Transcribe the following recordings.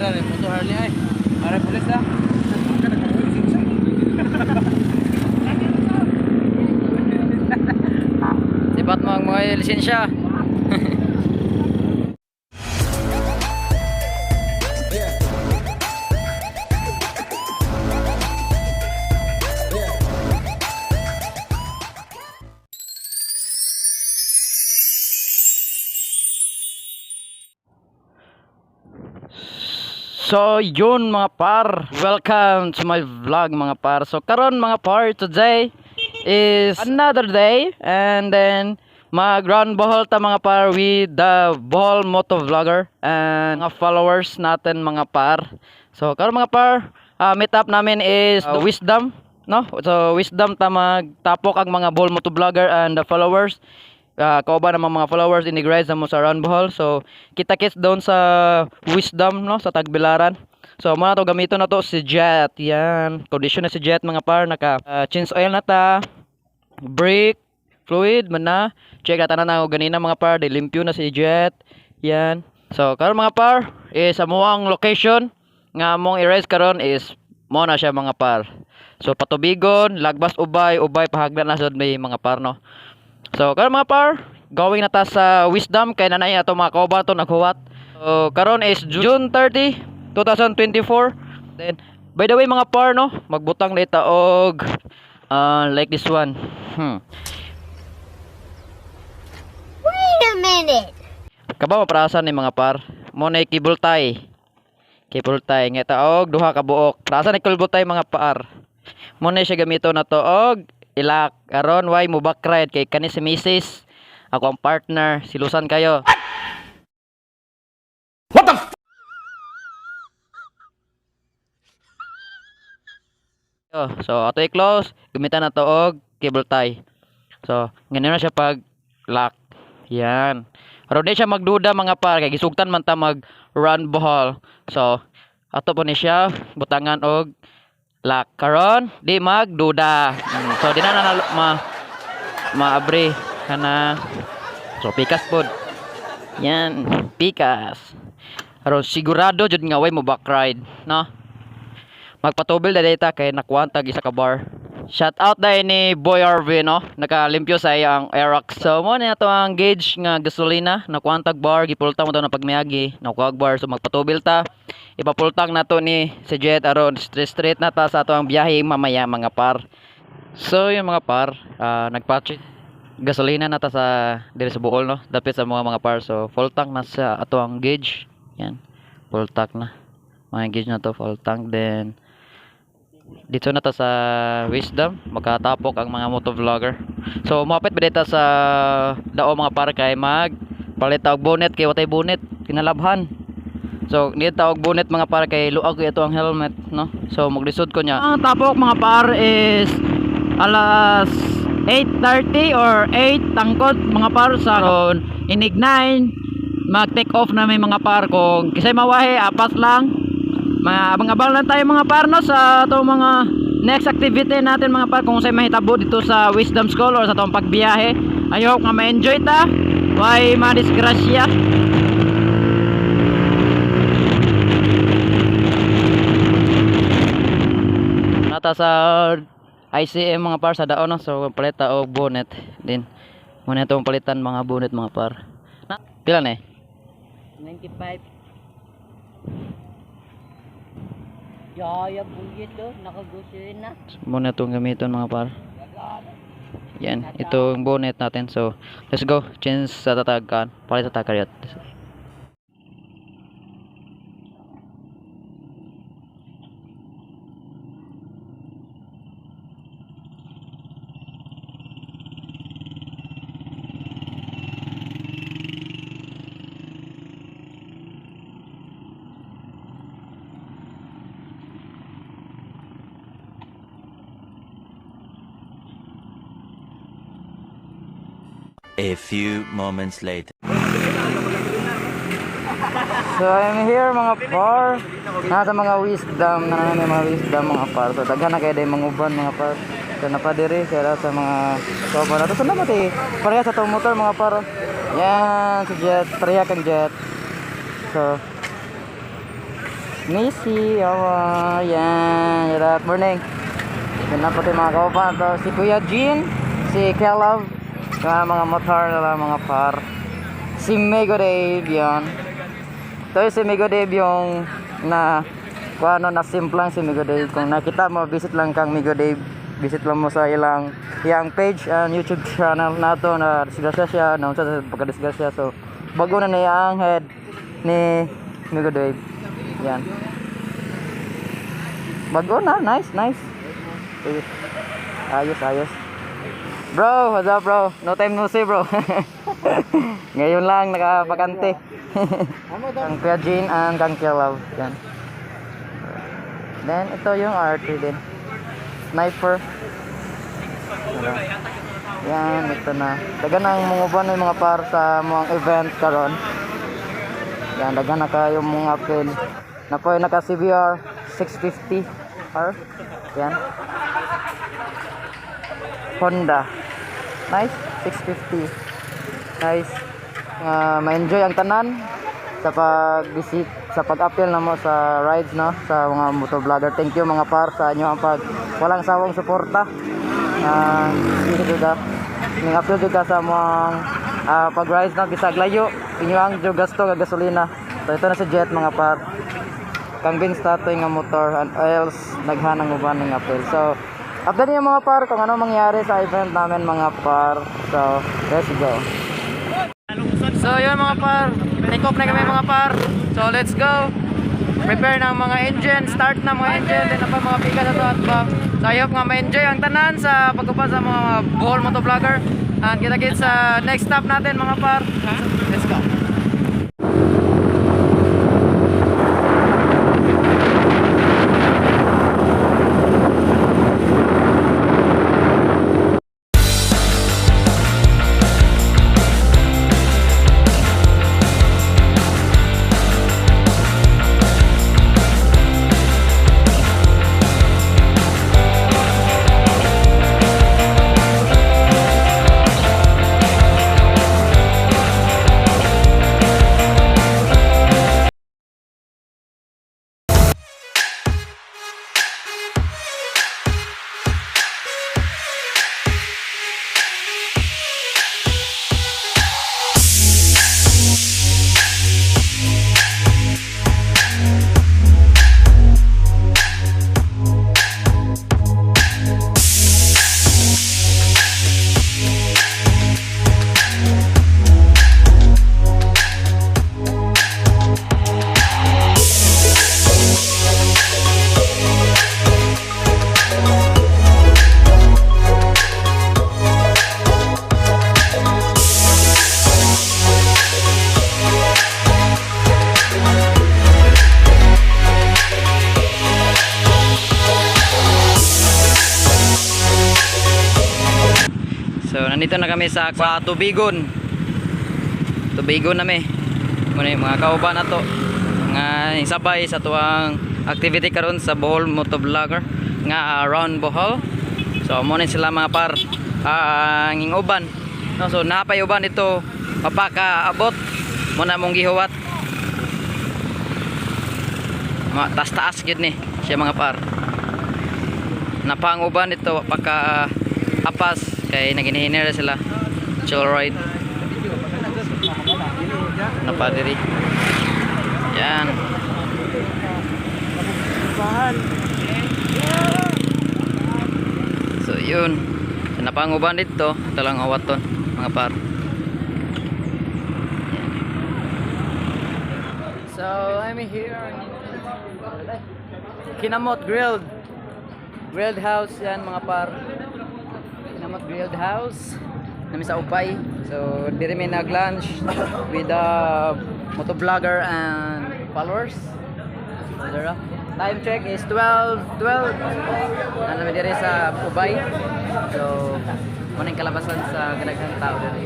Pira rin po to Harley ay. Are pulis na. Sipat mo ang mga lisensya. So yun mga par, welcome to my vlog mga par. So karon mga par, today is another day and then mag-run bohol ta mga par with the Bohol Moto Vlogger and mga followers natin mga par. So karon mga par, meet up namin is Wisdom, no? So Wisdom ta magtapok ang mga Bohol Moto Vlogger and the followers. Kauban ng mga followers inigrize mo sa run bohol. So kita kits doon sa Wisdom, no, sa Tagbilaran. So muna to gamiton na to si Jet. Yan, condition na si Jet mga par, naka change oil na ta, brake fluid man na, check na na ganina mga par, dilimpyo na si Jet. Yan. So karon mga par is amuang location nga among i-raise karon is mo na siya mga par. So patubigon, lagbas ubay pahagdan na sad may mga par, no. So karon mga par, going na ta sa Wisdom kay nanay ato mga kauban to naghuwat. So karon is June 30, 2024. Then by the way mga par, no, magbutang data og like this one. Wait a minute. Kaba maprasan ni mga par. Mo na cable tie. Cable tie nga taog duha ka buok. Prasan ni cable tie mga par. Mo na siya gamito na to og ilak karon why mo back ride kay kani si Mrs. Ako ang partner, silusan kayo. What the So ato i-close, gamitan na to og cable tie. So ganun na siya pag lock. Yan. Aron di siya magduda mga par kay gisugtan man ta mag run bohol. So ato po ni siya butangan og lock. Karon di magduda. So di na maabri kana. So pikas pod. Yan, pikas. Aron sigurado jud nga way mo back ride, no? Magpatubil na data kay nakuwantag isa ka bar. Shout out dai ni Boy RV, no? Nakalimpyo sa iyang Aerox. So mo na to ang gauge nga gasolina, nakuwantag bar, gipultang mo daw na pagmiagi, nakuwag bar. So magpatubil ta. Ipapultang na to ni si Jet aron straight na ta sa ato ang biyahe mamaya mga par. So yung mga par, nagpatch gasolina na ta sa diri sa Bohol, no? Dapit sa mga par. So full tank na sa ato ang gauge. Yan. Full tank na. Mga gauge na to full tank, then dito na ta sa Wisdom, makatapok ang mga motovlogger. So mapit ba dito sa dao mga par kay mag palit og bonnet kay watay bonnet kinalabhan. So dito og bonnet mga par kay luag ito ang helmet, no. So maglisod ko niya. Ang tapok mga par is alas 8:30 or 8 tangkod mga par sa inig 9 mag take off na may mga par kung kisay mawahe apas lang. Abang-abang lang tayo mga par, no, sa itong mga next activity natin mga par kung sa'y mahitabo dito sa Wisdom School or sa itong pagbiyahe. I hope nga ma-enjoy ta. Why madisgrasya. Nata sa ICM mga par sa daon, no? So palita o bonnet din. Muna itong palitan mga bonnet mga par. Pila na eh? 95. Yaya bugit do, nakagusin na. Muna itong gamiton mga par. Yan, itong bonnet natin. So let's go, change sa tatagan. Palit sa tatagan. A few moments later. So I'm here mga par. Nasa mga Wisdom, nananay mga Wisdom mga par. So daghan na kayo day manguban mga par. So napadiri kaya sa mga soba na to. So naman pareha sa itong motor mga par. Yan si Jet, pareha kang Jet. So Missy, yan. Good morning. Yan na po tayo mga kauban. So, si Kuya Jean, si Kelov, mga motor nila, mga par. Si Mego Dave, yan. Ito yung si Mego Dave yung kung ano, na simplang si Mego Dave. Kung nakita mo, visit lang kang Mego Dave. Visit lang mo sa iyang page and YouTube channel na to na disgrasya siya, na unsa sa pagka-disgrasya. So, bago na niya ang head ni Mego Dave. Yan. Bago na, nice. Ayos. Bro, what's up bro? No time no see bro. Ngayon lang nakapakante. Ang Kuya Jean and Kang Kilaw. Yan. Then ito yung RT din. Sniper. Yan, ito na. Dagan ang mga uban ng mga par sa mga event karon. Yan, dagan na kayo mga pin. Na po yung naka CBR 650 R. Yan. Honda. Nice, 650. Nice. Ma-enjoy ang tanan sa pag-visit, sa pag-appeal na mo sa rides, no, sa mga motovlogger. Thank you mga par sa inyo ang walang sawang suporta. Ning-appeal juga sa mga pag-rides, no, bisag layo inyo ang gasto nga gasolina. So ito na si Jet mga par. Kang Vince Tatoy nga motor and else naghanang uban ng appeal. So update niyo mga par kung ano mangyari sa event namin mga par. So let's go. So yun mga par, take off na kami mga par. So let's go. Prepare ng mga engine, start na mga engine, din na pa mga pika sa to at ba. So I hope nga ma-enjoy ang tanan sa pagkupa sa mga Bohol motovlogger. And kita-kits sa next stop natin mga par. Let's go. So nandito na kami sa Tubigon. Tubigon na mi. Muna yung mga kauban na to. Nga sabay sa tuwang activity karon sa Bohol motovlogger nga around Bohol. So muna sila mga par ang uban. No, so napay uban ito papakaabot muna mong gihuwat. Taas gid ni siya mga par. Napanguban ito pagka apas kay naginhinira sila chill ride napadiri yan. So yun napanguban dito ito lang awaton mga par. So I'm here Kinamot grilled house yan mga par. Kinamot grilled house namin sa Upay. So diri may nag-lunch with the motovlogger and followers. Time check is 12. Ano mi diri sa Upay. So kuning kalabasan sa ganaghang tao diri.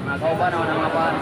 Mga kauban na mga pan.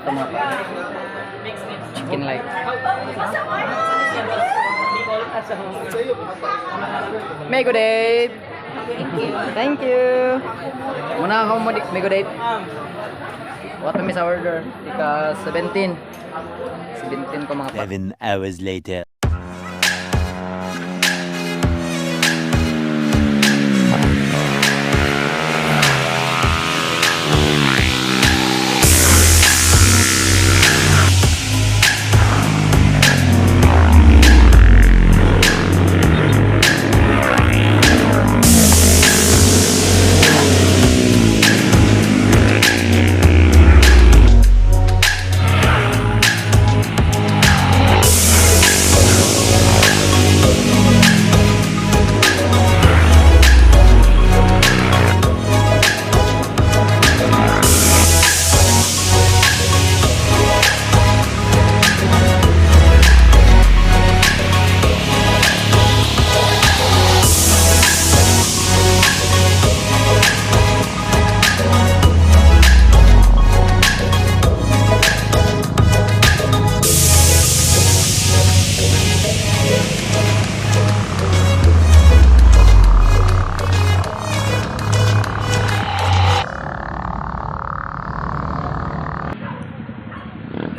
to mga par. Chicken like. May good day. Thank you. Muna ako mo may good day. What na miss order? Ika 17. 17 ko mga par. 7 hours later.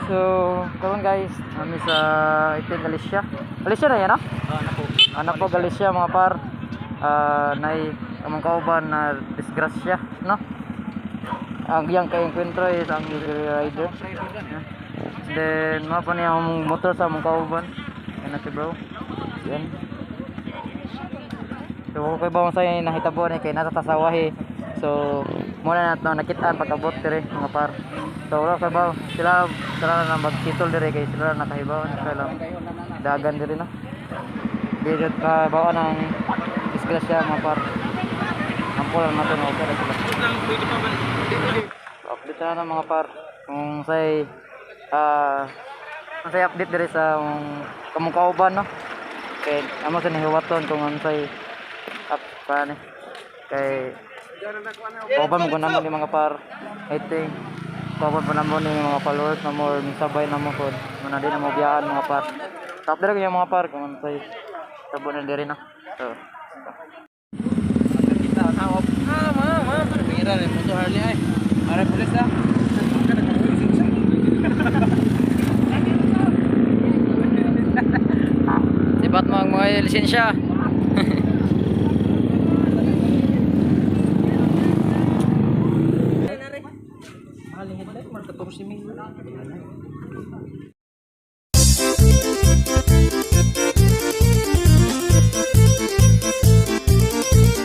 So, karon guys, kami sa Itin Galicia. Galicia na yan, no? Anak po Galicia mga par. Nay among kauban na disgrasya, no? Ang yang kay encuentro is ang rider. Then, mapa niya among motor sa among kauban. Yan na si bro. Yan. So, kay bawang sa nahitabo ni kay natatasawahi. So, muna na nakitaan pag-abot dire mga par. So, wala kay baw. Sila na magkitol dire kay sila nakahibaw na lang dagan dire na. Dito ka bawa ng disgrasya mga par. Ampol lang natin okay na sila. Update na mga par. Kung say update dire sa kamong kauban, no. Kay amo sa nihiwaton kung ansay up pa ni. Kay kauban mo naman ni mga par. I think kauban po naman ni mga followers na more sabay na mo pod. Muna din na mo biyaan mga par. Top dire yung mga par kung ansay tabo na dire na. So Pira rin mo to Harley ay. Ara pulis na. Sibat mo ang mga lisensya. Maling headlight, marka 14,000.